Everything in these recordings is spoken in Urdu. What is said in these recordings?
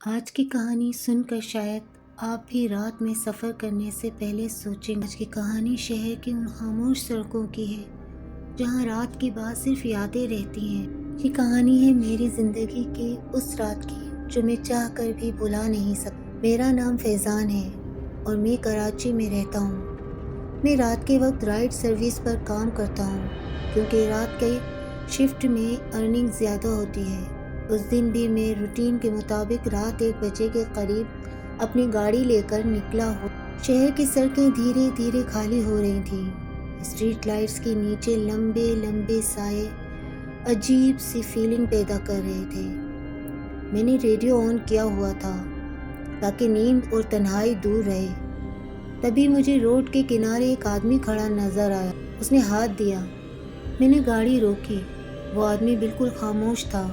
آج کی کہانی سن کر شاید آپ بھی رات میں سفر کرنے سے پہلے سوچیں۔ آج کی کہانی شہر کی ان خاموش سڑکوں کی ہے جہاں رات کی بعد صرف یادیں رہتی ہیں۔ یہ کہانی ہے میری زندگی کی اس رات کی جو میں چاہ کر بھی بھلا نہیں سکتا۔ میرا نام فیضان ہے اور میں کراچی میں رہتا ہوں۔ میں رات کے وقت رائڈ سروس پر کام کرتا ہوں کیونکہ رات کے شفٹ میں ارننگ زیادہ ہوتی ہے۔ اس دن بھی میں روٹین کے مطابق رات 1 بجے کے قریب اپنی گاڑی لے کر نکلا ہوں۔ شہر کی سڑکیں دھیرے دھیرے خالی ہو رہی تھیں۔ اسٹریٹ لائٹس کے نیچے لمبے لمبے سائے عجیب سی فیلنگ پیدا کر رہے تھے۔ میں نے ریڈیو آن کیا ہوا تھا تاکہ نیند اور تنہائی دور رہے۔ تبھی مجھے روڈ کے کنارے ایک آدمی کھڑا نظر آیا۔ اس نے ہاتھ دیا۔ میں نے گاڑی روکی۔ وہ آدمی بالکل خاموش تھا،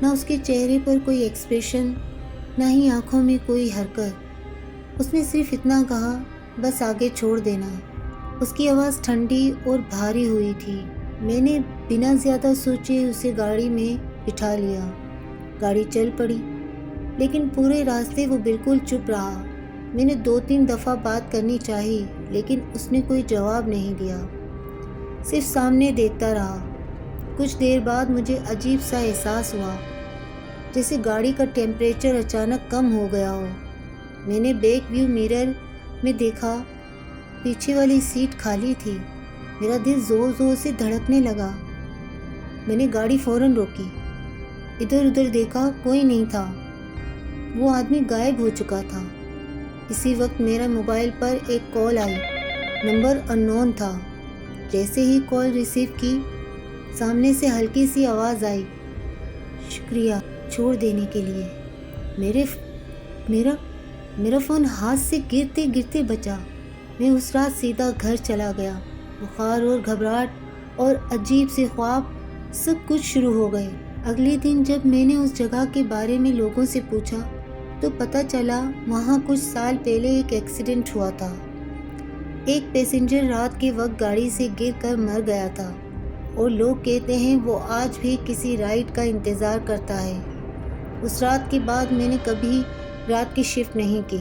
نہ اس کے چہرے پر کوئی ایکسپریشن، نہ ہی آنکھوں میں کوئی حرکت۔ اس نے صرف اتنا کہا، بس آگے چھوڑ دینا۔ اس کی آواز ٹھنڈی اور بھاری ہوئی تھی۔ میں نے بنا زیادہ سوچے اسے گاڑی میں بٹھا لیا۔ گاڑی چل پڑی، لیکن پورے راستے وہ بالکل چپ رہا۔ میں نے 2-3 دفعہ بات کرنی چاہی، لیکن اس نے کوئی جواب نہیں دیا، صرف سامنے دیکھتا رہا۔ کچھ دیر بعد مجھے عجیب سا احساس ہوا، جیسے گاڑی کا ٹیمپریچر اچانک کم ہو گیا ہو۔ میں نے بیک ویو میرر میں دیکھا، پیچھے والی سیٹ خالی تھی۔ میرا دل زور زور سے دھڑکنے لگا۔ میں نے گاڑی فوراً روکی، ادھر ادھر دیکھا، کوئی نہیں تھا۔ وہ آدمی غائب ہو چکا تھا۔ اسی وقت میرا موبائل پر ایک کال آئی۔ نمبر ان نون تھا۔ جیسے ہی کال ریسیو کی، سامنے سے ہلکی سی آواز آئی، شکریہ چھوڑ دینے کے لیے۔ میرا فون ہاتھ سے گرتے گرتے بچا۔ میں اس رات سیدھا گھر چلا گیا۔ بخار اور گھبراہٹ اور عجیب سے خواب سب کچھ شروع ہو گئے۔ اگلے دن جب میں نے اس جگہ کے بارے میں لوگوں سے پوچھا تو پتہ چلا وہاں کچھ سال پہلے ایک ایکسیڈنٹ ہوا تھا۔ ایک پیسنجر رات کے وقت گاڑی سے گر کر مر گیا تھا اور لوگ کہتے ہیں وہ آج بھی کسی رائڈ کا انتظار کرتا ہے۔ اس رات کے بعد میں نے کبھی رات کی شفٹ نہیں کی،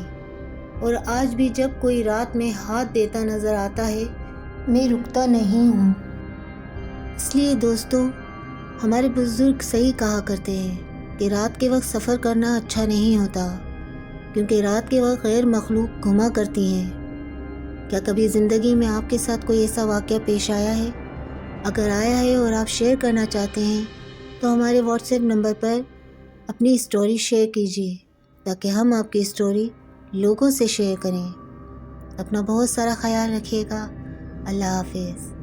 اور آج بھی جب کوئی رات میں ہاتھ دیتا نظر آتا ہے میں رکتا نہیں ہوں۔ اس لیے دوستو، ہمارے بزرگ صحیح کہا کرتے ہیں کہ رات کے وقت سفر کرنا اچھا نہیں ہوتا، کیونکہ رات کے وقت غیر مخلوق گھما کرتی ہیں۔ کیا کبھی زندگی میں آپ کے ساتھ کوئی ایسا واقعہ پیش آیا ہے؟ اگر آیا ہے اور آپ شیئر کرنا چاہتے ہیں تو ہمارے واٹس ایپ نمبر پر اپنی اسٹوری شیئر کیجیے تاکہ ہم آپ کی اسٹوری لوگوں سے شیئر کریں۔ اپنا بہت سارا خیال رکھیے گا۔ اللہ حافظ۔